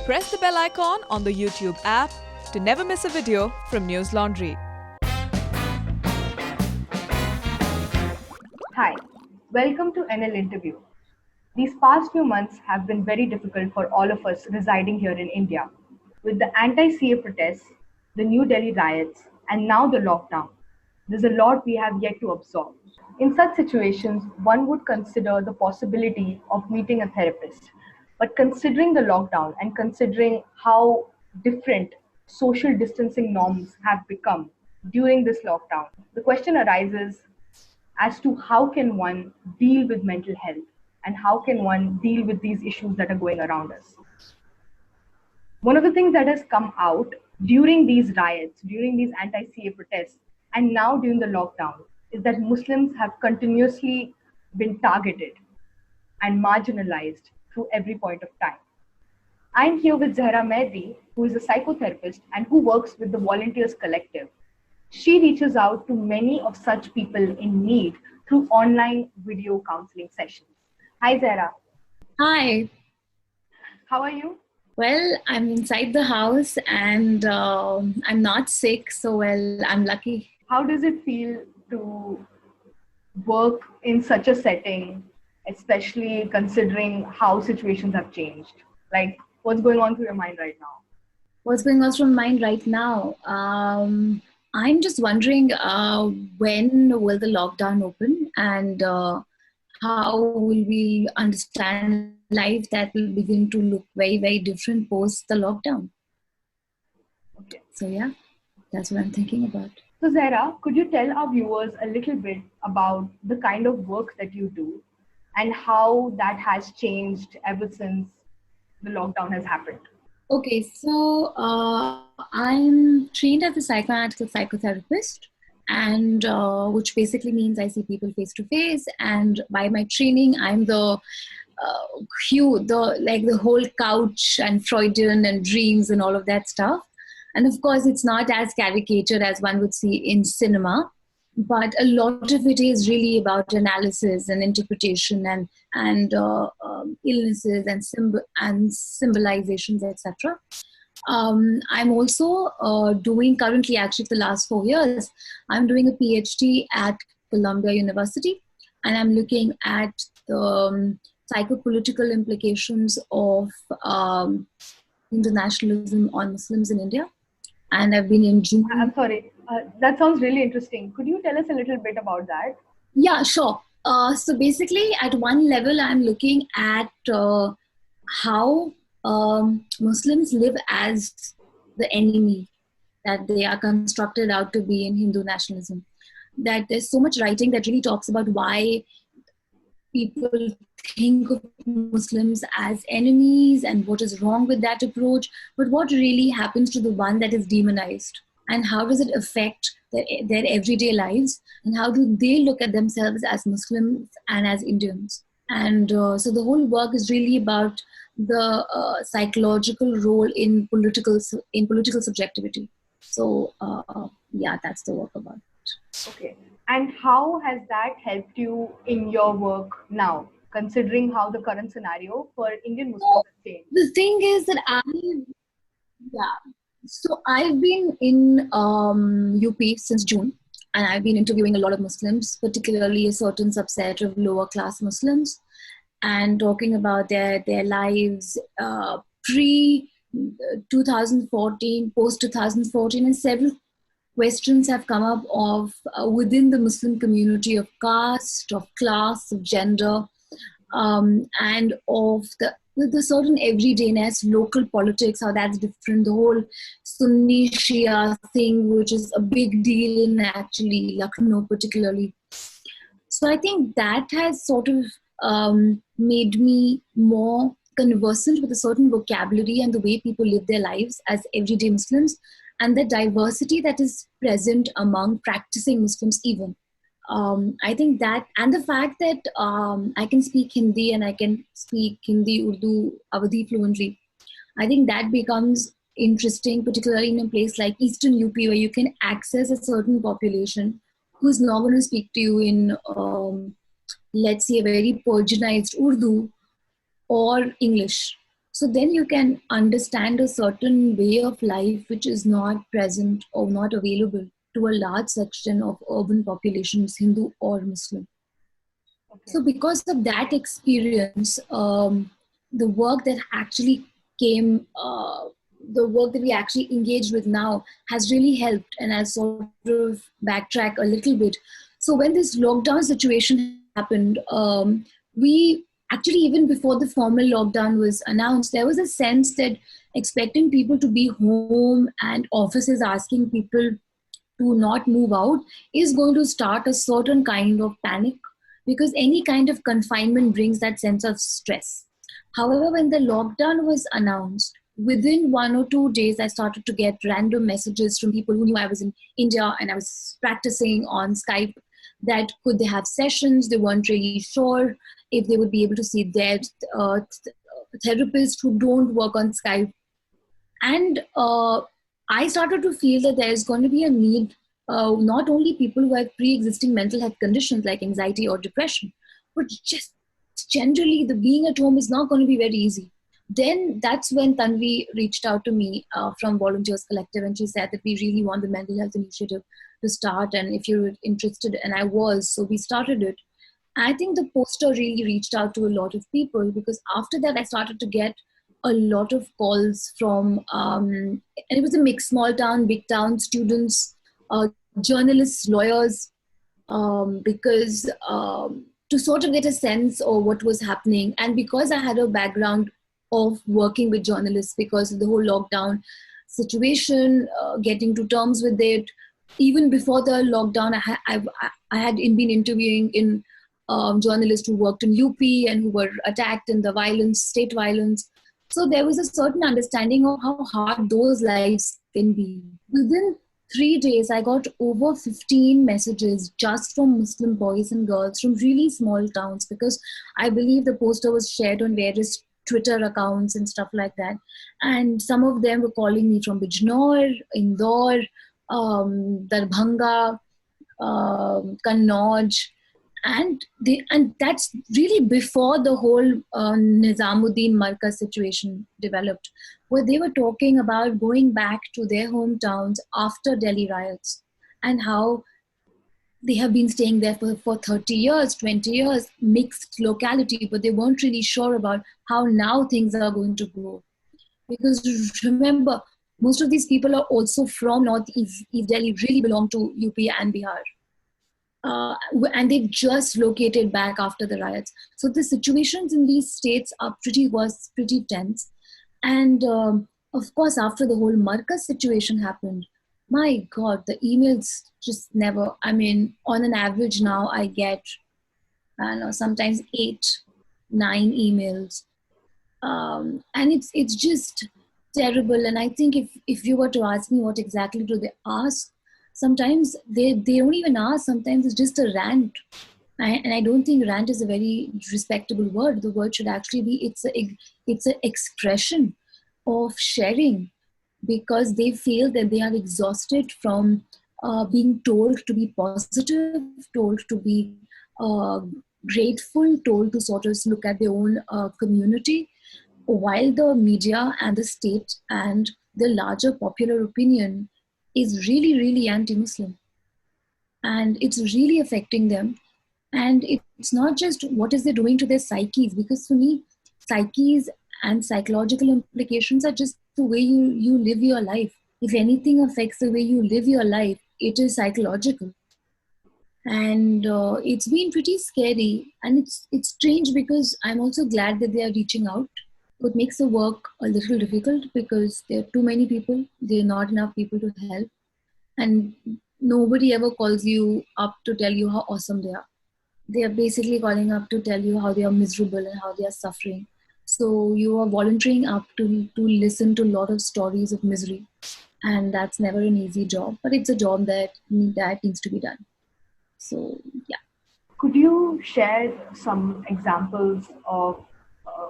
Press the bell icon on the YouTube app to never miss a video from Newslaundry. Hi, welcome to NL Interview. These past few months have been very difficult for all of us residing here in India. With the anti-CA protests, the New Delhi riots, and now the lockdown, there's a lot we have yet to absorb. In such situations, one would consider the possibility of meeting a therapist. But considering the lockdown and considering how different social distancing norms have become during this lockdown, the question arises as to how can one deal with mental health and how can one deal with these issues that are going around us. One of the things that has come out during these riots, during these anti-CA protests, and now during the lockdown is that Muslims have continuously been targeted and marginalized through every point of time. I'm here with Zehra Mehdi, who is a psychotherapist and who works with the Volunteers Collective. She reaches out to many of such people in need through online video counseling sessions. Hi, Zehra. Hi. How are you? Well, I'm inside the house and I'm not sick, so I'm lucky. How does it feel to work in such a setting, especially considering how situations have changed? Like, what's going on through your mind right now? What's going on from mind right now? I'm just wondering when will the lockdown open and how will we understand life that will begin to look very, very different post the lockdown. Okay. So yeah, that's what I'm thinking about. So Zehra, could you tell our viewers a little bit about the kind of work that you do and how that has changed ever since the lockdown has happened? Okay, so I'm trained as a psychoanalytical psychotherapist, and which basically means I see people face to face. And by my training, I'm the whole couch and Freudian and dreams and all of that stuff. And of course, it's not as caricatured as one would see in cinema, but a lot of it is really about analysis and interpretation and illnesses and symbolizations, etc. I'm also doing currently, actually for the last 4 years, I'm doing a PhD at Columbia University, and I'm looking at the psychopolitical implications of internationalism on Muslims in India. And I've been in June. I'm sorry, that sounds really interesting. Could you tell us a little bit about that? Yeah, sure. So basically, at one level, I'm looking at how Muslims live as the enemy that they are constructed out to be in Hindu nationalism. That there's so much writing that really talks about why people think of Muslims as enemies and what is wrong with that approach, but what really happens to the one that is demonized, and how does it affect their everyday lives, and how do they look at themselves as Muslims and as Indians. And so the whole work is really about the psychological role in political subjectivity. So yeah, that's the work about it. Okay. And how has that helped you in your work now, considering how the current scenario for Indian Muslims has changed? The thing is that I've been in UP since June, and I've been interviewing a lot of Muslims, particularly a certain subset of lower class Muslims, and talking about their lives pre 2014, post 2014, and several questions have come up of within the Muslim community of caste, of class, of gender, and of the certain everydayness, local politics, how that's different, the whole Sunni Shia thing, which is a big deal in actually Lucknow particularly. So I think that has sort of made me more conversant with a certain vocabulary and the way people live their lives as everyday Muslims, and the diversity that is present among practicing Muslims even. I think that, and the fact that I can speak Hindi and I can speak Hindi, Urdu, Awadhi fluently, I think that becomes interesting, particularly in a place like Eastern UP, where you can access a certain population who's not going to speak to you in, let's say, a very Persianized Urdu or English. So then you can understand a certain way of life which is not present or not available to a large section of urban populations, Hindu or Muslim. Okay. So because of that experience, the work that actually came, the work that we actually engaged with now has really helped, and I'll sort of backtrack a little bit. So when this lockdown situation happened, we actually, even before the formal lockdown was announced, there was a sense that expecting people to be home and offices asking people to not move out is going to start a certain kind of panic, because any kind of confinement brings that sense of stress. However, when the lockdown was announced, within 1 or 2 days, I started to get random messages from people who knew I was in India and I was practicing on Skype, that could they have sessions. They weren't really sure if they would be able to see their therapists who don't work on Skype. And I started to feel that there's going to be a need, not only people who have pre-existing mental health conditions like anxiety or depression, but just generally the being at home is not going to be very easy. Then that's when Tanvi reached out to me from Volunteers Collective, and she said that we really want the mental health initiative to start, and if you're interested, and I was, so we started it. I think the poster really reached out to a lot of people, because after that I started to get a lot of calls from, and it was a mix, small town, big town, students, journalists, lawyers, because to sort of get a sense of what was happening. And because I had a background of working with journalists because of the whole lockdown situation, getting to terms with it, even before the lockdown, I had been interviewing in journalists who worked in UP and who were attacked in the violence, state violence. So there was a certain understanding of how hard those lives can be. Within 3 days, I got over 15 messages just from Muslim boys and girls from really small towns, because I believe the poster was shared on various Twitter accounts and stuff like that. And some of them were calling me from Bijnor, Indore, Darbhanga, Kannauj, and that's really before the whole Nizamuddin Markaz situation developed, where they were talking about going back to their hometowns after Delhi riots, and how they have been staying there for 30 years, 20 years, mixed locality, but they weren't really sure about how now things are going to go. Because remember, most of these people are also from Northeast Delhi, really belong to UP and Bihar. And they've just located back after the riots. So the situations in these states are pretty tense. And of course, after the whole Markaz situation happened, my God, the emails just never, I mean, on an average now I get, I don't know, sometimes 8, 9 emails. And it's just terrible. And I think if you were to ask me what exactly do they ask, sometimes they don't even ask. Sometimes it's just a rant. And I don't think rant is a very respectable word. The word should actually be, it's an expression of sharing, because they feel that they are exhausted from being told to be positive, told to be grateful, told to sort of look at their own community, while the media and the state and the larger popular opinion is really, really anti-Muslim. And it's really affecting them. And it's not just what is they doing to their psyches, because for me, psyches and psychological implications are just the way you live your life. If anything affects the way you live your life, it is psychological. And it's been pretty scary. And it's strange, because I'm also glad that they are reaching out. What makes the work a little difficult, because there are too many people, there are not enough people to help. And nobody ever calls you up to tell you how awesome they are. They are basically calling up to tell you how they are miserable and how they are suffering. So you are volunteering up to listen to a lot of stories of misery. And that's never an easy job, but it's a job that needs to be done. So, yeah. Could you share some examples of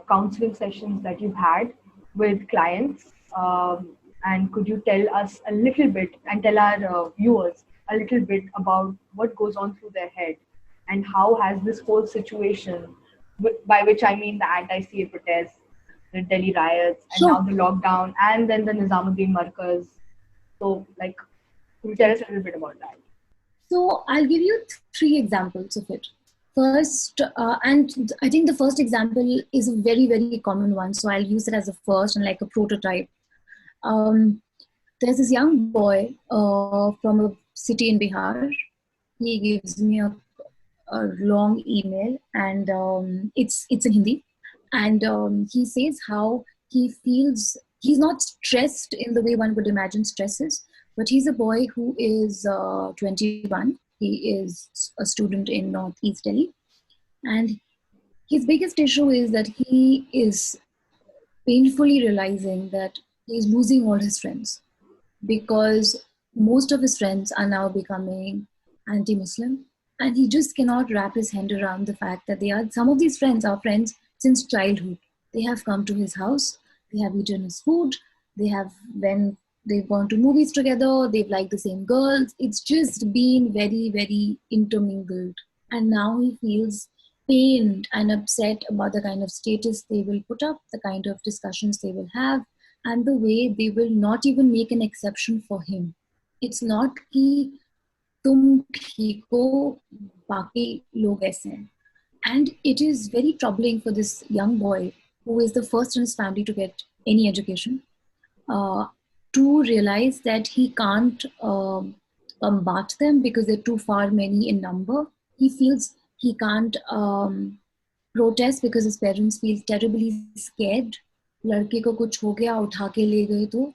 counseling sessions that you've had with clients? And could you tell us a little bit, and tell our viewers a little bit about what goes on through their head, and how has this whole situation, by which I mean the anti-CA protest, the Delhi riots, and Sure. now the lockdown, and then the Nizamuddin Markaz. So, like, could you tell us a little bit about that? So I'll give you three examples of it. First, and I think the first example is a very, very common one. So I'll use it as a first and like a prototype. There's this young boy from a city in Bihar. He gives me a long email, and it's in Hindi. And he says how he feels he's not stressed in the way one would imagine stress is, but he's a boy who is 21. He is a student in Northeast Delhi, and his biggest issue is that he is painfully realizing that he's losing all his friends because most of his friends are now becoming anti-Muslim, and he just cannot wrap his hand around the fact that some of these friends are friends since childhood. They have come to his house, they have eaten his food, when they've gone to movies together, they've liked the same girls. It's just been very, very intermingled, and now he feels pained and upset about the kind of status they will put up, the kind of discussions they will have, and the way they will not even make an exception for him. It's not कि तुम ठीक हो, बाकी लोग ऐसे हैं. And it is very troubling for this young boy who is the first in his family to get any education, to realize that he can't combat them because they're too far many in number. He feels he can't protest because his parents feel terribly scared. लड़के को कुछ हो गया उठा के ले गए तो.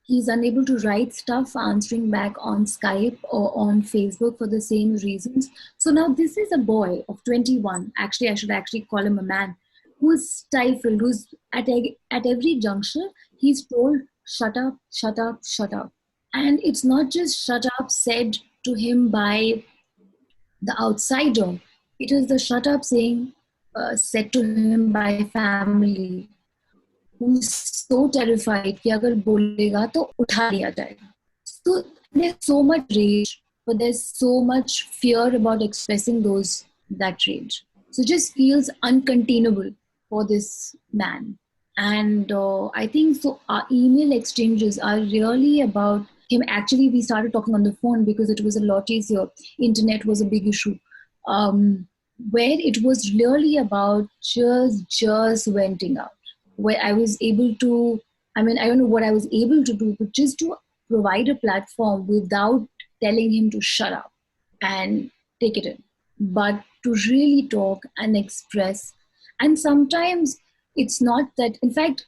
He's unable to write stuff answering back on Skype or on Facebook for the same reasons. So now this is a boy of 21. Actually, I should actually call him a man who is stifled, who's at every juncture, he's told, shut up, shut up, shut up. And it's not just shut up said to him by the outsider. It is the shut up saying said to him by family, who's so terrified कि अगर बोलेगा तो उठा लिया जाएगा. So there's so much rage, but there's so much fear about expressing that rage. So it just feels uncontainable for this man. And I think so our email exchanges are really about him. Actually, we started talking on the phone because it was a lot easier. Internet was a big issue. Where it was really about just venting out. Where I was able to, I don't know what I was able to do, but just to provide a platform without telling him to shut up and take it in, but to really talk and express. And sometimes it's not that, in fact,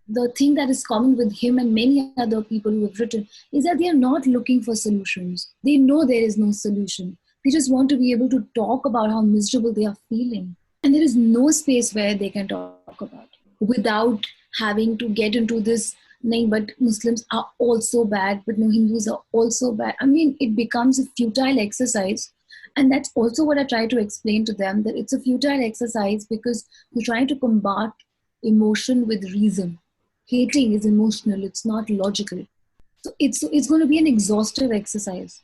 the thing that is common with him and many other people who have written is that they are not looking for solutions. They know there is no solution. They just want to be able to talk about how miserable they are feeling. And there is no space where they can talk about without having to get into this, nahin, but Muslims are also bad, but no, Hindus are also bad. It becomes a futile exercise. And that's also what I try to explain to them, that it's a futile exercise because you're trying to combat emotion with reason. Hating is emotional, it's not logical. So it's going to be an exhaustive exercise.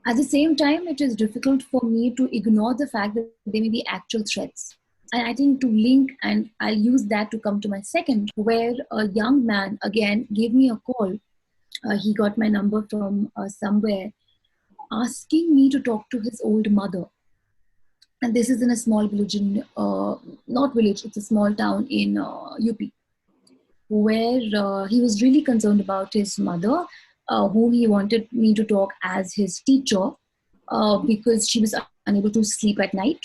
At the same time, it is difficult for me to ignore the fact that there may be actual threats. And I think to link, and I'll use that to come to my second, where a young man, again, gave me a call. He got my number from somewhere, asking me to talk to his old mother. And this is in a small village not village, it's a small town in UP, where he was really concerned about his mother, whom he wanted me to talk as his teacher, because she was unable to sleep at night.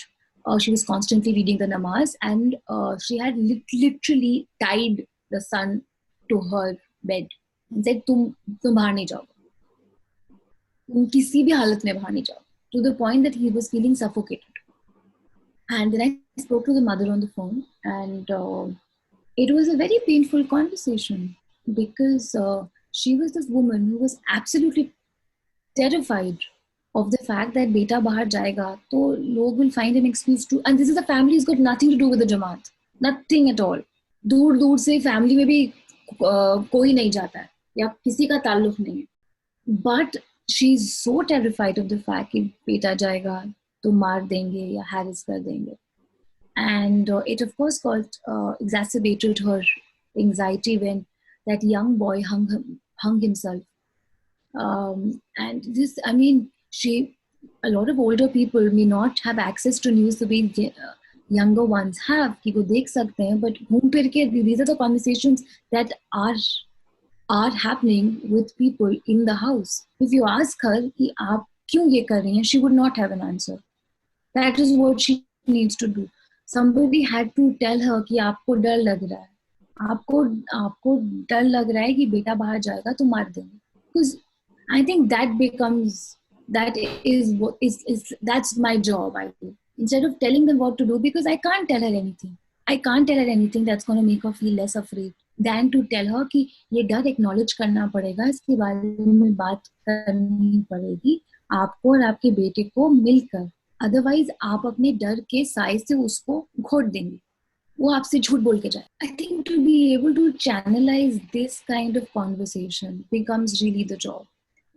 She was constantly reading the namaz, and she had literally tied the son to her bed and said, "Tum bahar nahi jao. Tum kisi bhi halat mein bahar nahi jao." To the point that he was feeling suffocated. And then I spoke to the mother on the phone, and it was a very painful conversation because she was this woman who was absolutely terrified of the fact that beta bahar jayega, to log will find an excuse to, and this is a family who's got nothing to do with the Jamaat, nothing at all. दूर दूर से family में भी कोई नहीं जाता है या किसी का ताल्लुक नहीं है. But she's so terrified of the fact कि बेटा जाएगा तो मार देंगे या harass कर देंगे. And it of course exacerbated her anxiety when that young boy hung himself. And this, I mean, a lot of older people may not have access to news the way younger ones have, कि वो देख सकते हैं, but घूम फिर के these are the conversations that are happening with people in the house. If you ask her कि आप क्यों ये कर रही हैं, she would not have an answer. That is what she needs to do. Somebody had to tell her कि आपको डर लग रहा है, आपको डर लग रहा है कि बेटा बाहर जाएगा तो मार देंगे. Because I think that's my job. I do, instead of telling them what to do, because I can't tell her anything. I can't tell her anything that's going to make her feel less afraid than to tell her कि ये डर acknowledge करना पड़ेगा, इसके बारे में बात करनी पड़ेगी आपको और आपके बेटे को मिलकर. Otherwise आप अपने डर के साय से उसको घोट देंगे, वो आपसे झूठ बोल के जाए. I think to be able to channelize this kind of conversation becomes really the job,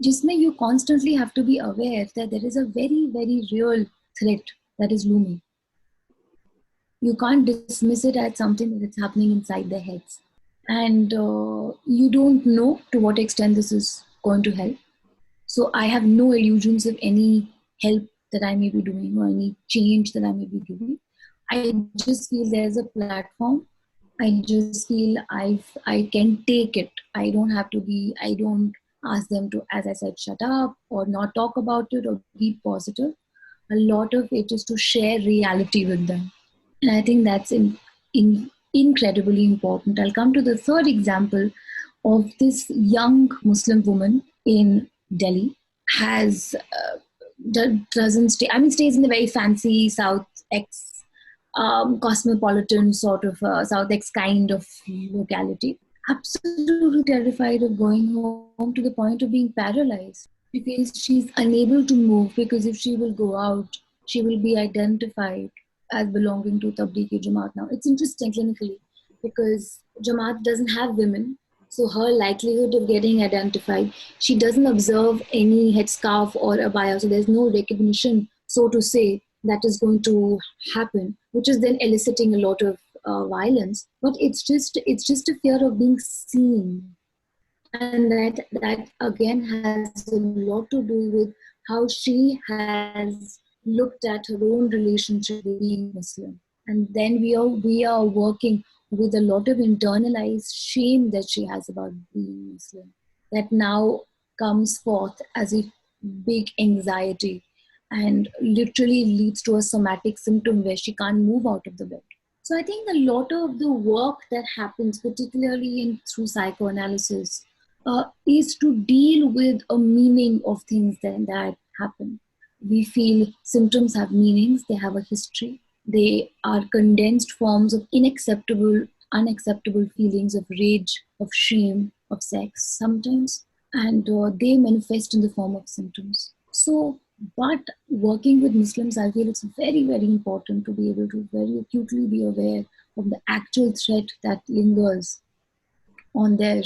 जिसमें you constantly have to be aware that there is a very, very real threat that is looming. You can't dismiss it as something that's happening inside their heads. And you don't know to what extent this is going to help. So I have no illusions of any help that I may be doing or any change that I may be giving. I just feel there's a platform. I just feel I can take it. I don't ask them to, as I said, shut up or not talk about it or be positive. A lot of it is to share reality with them. And I think that's incredibly important. I'll come to the third example of this young Muslim woman in Delhi. Stays in the very fancy South X cosmopolitan sort of South X kind of locality. Absolutely terrified of going home to the point of being paralyzed. She feels she's unable to move because if she will go out, she will be identified as belonging to Tablighi Jamaat. Now, it's interesting clinically because Jamaat doesn't have women, so her likelihood of getting identified, she doesn't observe any headscarf or abaya, so there's no recognition, so to say, that is going to happen, which is then eliciting a lot of violence. But it's just a fear of being seen, and that again has a lot to do with how she has looked at her own relationship with being Muslim. And then we are working with a lot of internalized shame that she has about being Muslim, that now comes forth as a big anxiety and literally leads to a somatic symptom where she can't move out of the bed. So I think a lot of the work that happens, particularly through psychoanalysis, is to deal with a meaning of things that happen. We feel symptoms have meanings, they have a history, they are condensed forms of unacceptable feelings of rage, of shame, of sex sometimes, and they manifest in the form of symptoms. So, but working with Muslims, I feel it's very, very important to be able to very acutely be aware of the actual threat that lingers on their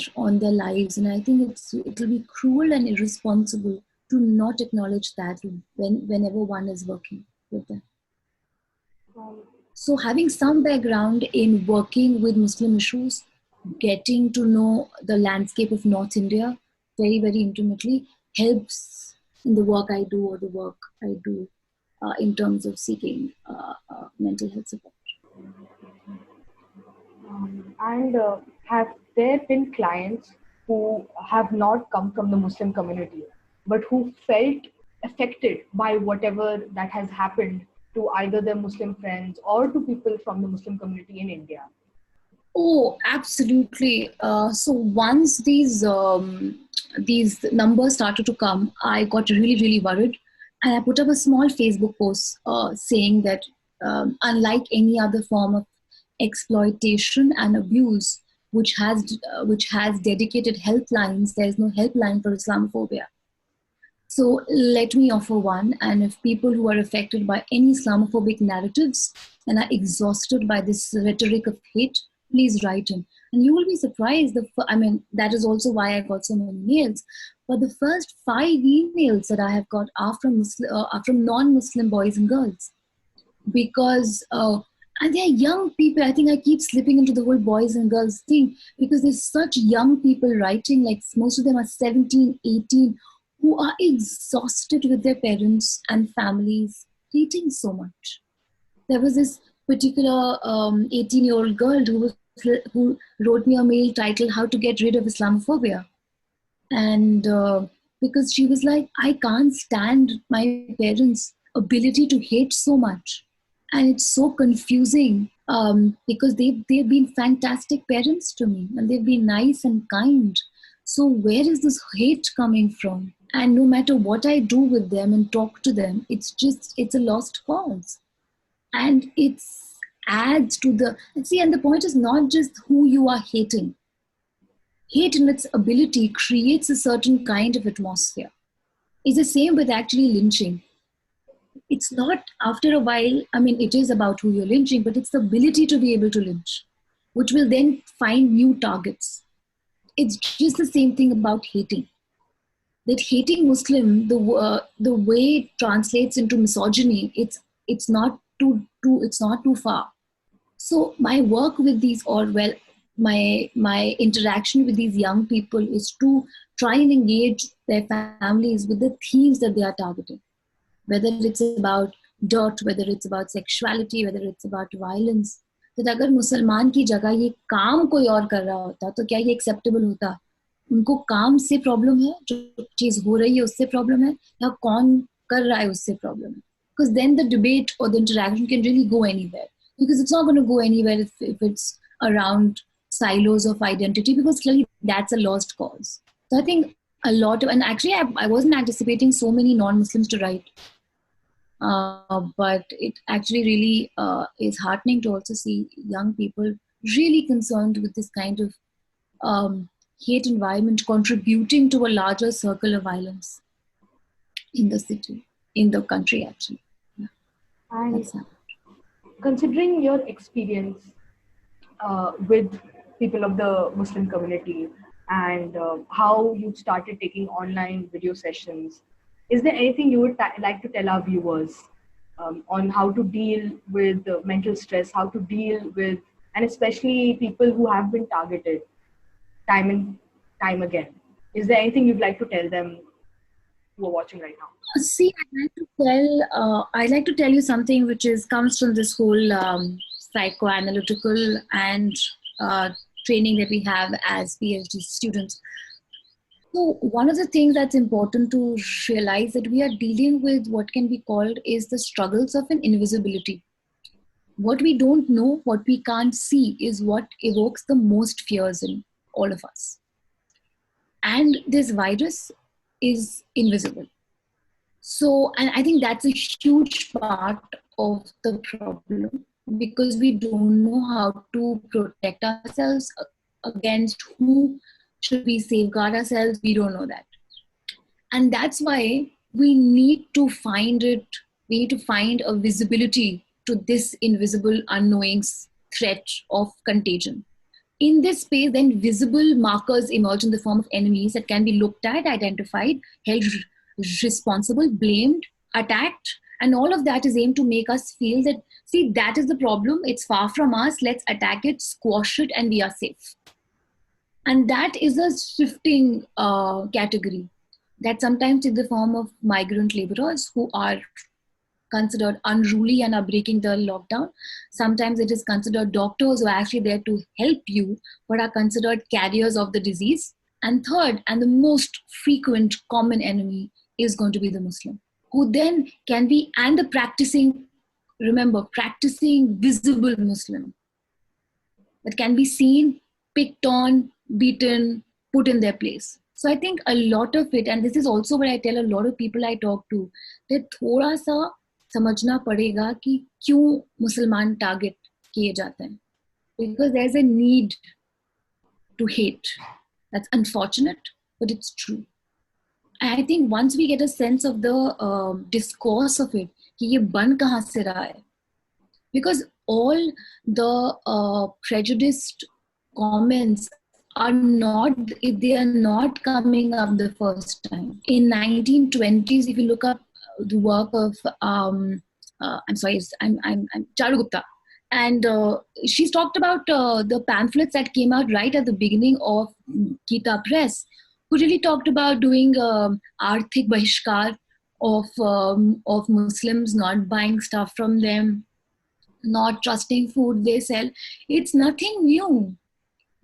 lives. And I think it'll be cruel and irresponsible to not acknowledge that whenever one is working with them. So having some background in working with Muslim issues, getting to know the landscape of North India very, very intimately helps in the work I do or the work I do in terms of seeking mental health support. And have there been clients who have not come from the Muslim community, but who felt affected by whatever that has happened to either their Muslim friends or to people from the Muslim community in India? Oh, absolutely. So once these numbers started to come, I got really, really worried. And I put up a small Facebook post saying that unlike any other form of exploitation and abuse, which has dedicated helplines, there is no helpline for Islamophobia. So let me offer one. And if people who are affected by any Islamophobic narratives and are exhausted by this rhetoric of hate, please write in. And you will be surprised. That is also why I got so many mails. But the first 5 emails that I have got are from non-Muslim boys and girls. Because And they're young people. I think I keep slipping into the whole boys and girls thing because there's such young people writing, like most of them are 17, 18, who are exhausted with their parents and families hating so much. There was this particular 18-year-old girl who wrote me a mail titled "How to Get Rid of Islamophobia," and because she was like, I can't stand my parents' ability to hate so much, and it's so confusing because they've been fantastic parents to me, and they've been nice and kind. So where is this hate coming from? And no matter what I do with them and talk to them, it's a lost cause. And it adds to and the point is not just who you are hating. Hate in its ability creates a certain kind of atmosphere. It's the same with actually lynching. It's not after a while, I mean, it is about who you're lynching, but it's the ability to be able to lynch, which will then find new targets. It's just the same thing about hating. That hating Muslim, the way it translates into misogyny, it's not too far. So my work with these, my interaction with these young people is to try and engage their families with the themes that they are targeting. Whether it's about dirt, whether it's about sexuality, whether it's about violence. that अगर मुसलमान की जगह ये काम कोई और कर रहा होता तो क्या ये एक्सेप्टेबल होता? उनको काम से प्रॉब्लम है, जो चीज हो रही है उससे प्रॉब्लम है, या कौन कर रहा है उससे प्रॉब्लम है? Because then the debate or the interaction can really go anywhere. Because it's not going to go anywhere if it's around silos of identity, because clearly that's a lost cause. So I think a lot of, and actually I wasn't anticipating so many non-Muslims to write. But it actually really is heartening to also see young people really concerned with this kind of hate environment contributing to a larger circle of violence in the city, in the country actually. Yeah. And considering your experience with people of the Muslim community and how you started taking online video sessions, is there anything you would like to tell our viewers on how to deal with mental stress, how to deal with, and especially people who have been targeted time and time again? Is there anything you'd like to tell them who are watching right now? See, I'd like to tell you something which comes from this whole psychoanalytical and training that we have as PhD students. So one of the things that's important to realize that we are dealing with what can be called is the struggles of an invisibility. What we don't know, what we can't see is what evokes the most fears in all of us. And this virus is invisible. So, and I think that's a huge part of the problem, because we don't know how to protect ourselves against who should we safeguard ourselves. We don't know that. And that's why we need to find it. We need to find a visibility to this invisible, unknowing threat of contagion. In this space, then visible markers emerge in the form of enemies that can be looked at, identified, held responsible, blamed, attacked, and all of that is aimed to make us feel that, see, that is the problem, it's far from us, let's attack it, squash it, and we are safe. And that is a shifting category that sometimes in the form of migrant laborers who are considered unruly and are breaking the lockdown. Sometimes it is considered doctors who are actually there to help you but are considered carriers of the disease. And third, and the most frequent common enemy, is going to be the Muslim, who then can be, and the practicing visible Muslim that can be seen, picked on, beaten, put in their place. So I think a lot of it, and this is also what I tell a lot of people I talk to, that thoda sa समझना पड़ेगा कि क्यों मुसलमान target किए जाते हैं, because there's a need to hate. That's unfortunate, but it's true. And I think once we get a sense of the discourse of it, कि ये बन कहाँ से रहा है, because all the prejudiced comments are not coming up the first time. In 1920s, if you look up the work of I'm Charugupta, And she's talked about the pamphlets that came out right at the beginning of Gita Press, who really talked about doing arthik bahishkar of Muslims, not buying stuff from them, not trusting food they sell. It's nothing new.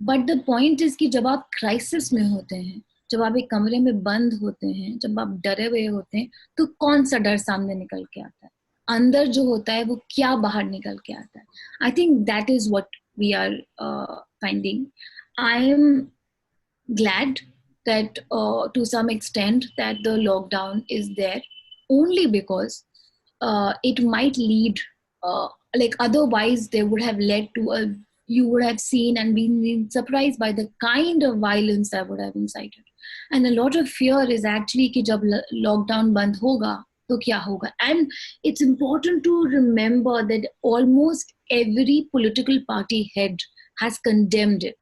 But the point is कि जब आप crisis में होते हैं, जब आप एक कमरे में बंद होते हैं, जब आप डरे हुए होते हैं, तो कौन सा डर सामने निकल के आता है? अंदर जो होता है वो क्या बाहर निकल के आता है? I think that is what we are finding. I am glad that to some extent that the lockdown is there, only because it might lead, like otherwise they would have led to you would have seen and been surprised by the kind of violence that would have incited. And a lot of fear is actually कि जब lockdown बंद होगा तो क्या होगा? And it's important to remember that almost every political party head has condemned it.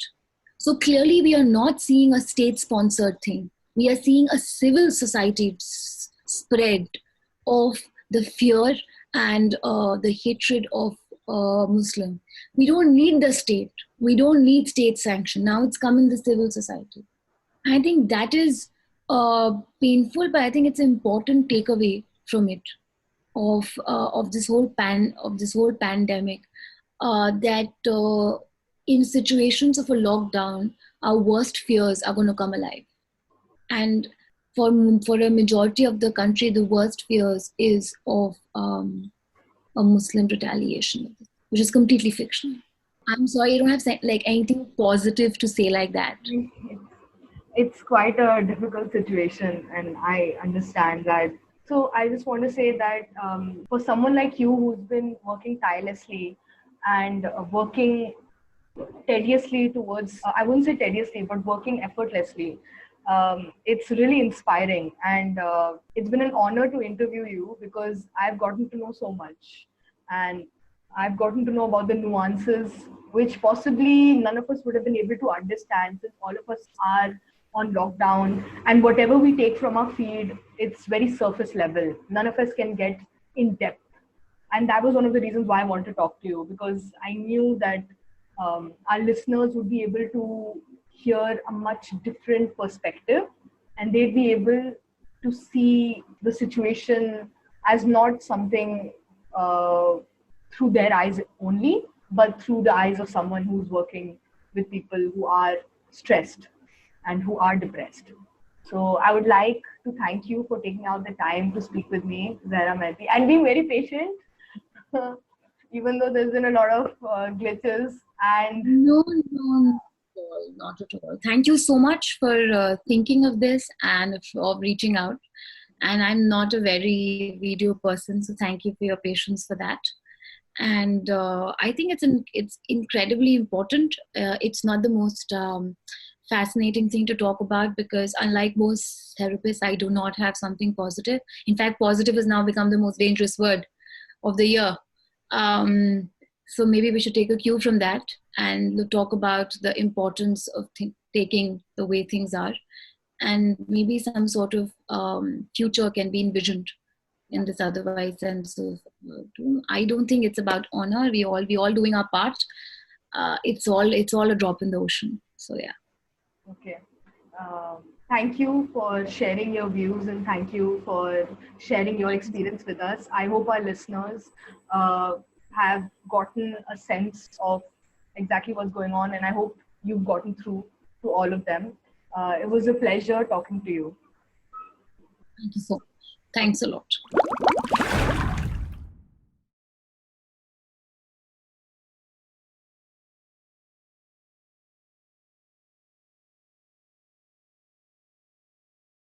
So clearly we are not seeing a state-sponsored thing. We are seeing a civil society spread of the fear and the hatred of Muslim. We don't need the state. We don't need state sanction. Now it's come in the civil society. I think that is painful, but I think it's an important takeaway from it of this whole pandemic, that in situations of a lockdown, our worst fears are going to come alive. And for a majority of the country, the worst fears is of a Muslim retaliation, which is completely fictional. I'm sorry, I don't have like anything positive to say like that. It's quite a difficult situation, and I understand that. So I just want to say that for someone like you who's been working tirelessly and working tediously towards, I wouldn't say tediously, but working effortlessly, it's really inspiring. And it's been an honor to interview you because I've gotten to know so much. And I've gotten to know about the nuances, which possibly none of us would have been able to understand since all of us are on lockdown. And whatever we take from our feed, it's very surface level. None of us can get in depth. And that was one of the reasons why I wanted to talk to you, because I knew that our listeners would be able to hear a much different perspective, and they'd be able to see the situation as not something through their eyes only, but through the eyes of someone who's working with people who are stressed and who are depressed. So I would like to thank you for taking out the time to speak with me, Zehra Mehdi, and being very patient, even though there's been a lot of glitches. And No, not at all. Thank you so much for thinking of this and of reaching out. And I'm not a very video person, so thank you for your patience for that. And I think it's incredibly important. It's not the most fascinating thing to talk about because, unlike most therapists, I do not have something positive. In fact, positive has now become the most dangerous word of the year. So maybe we should take a cue from that and talk about the importance of taking the way things are, and maybe some sort of future can be envisioned in this otherwise sense of I don't think it's about honor. We all doing our part. It's all a drop in the ocean. So yeah. Okay. Thank you for sharing your views, and thank you for sharing your experience with us. I hope our listeners have gotten a sense of exactly what's going on, and I hope you've gotten through to all of them. It was a pleasure talking to you. Thank you so much. Thanks a lot.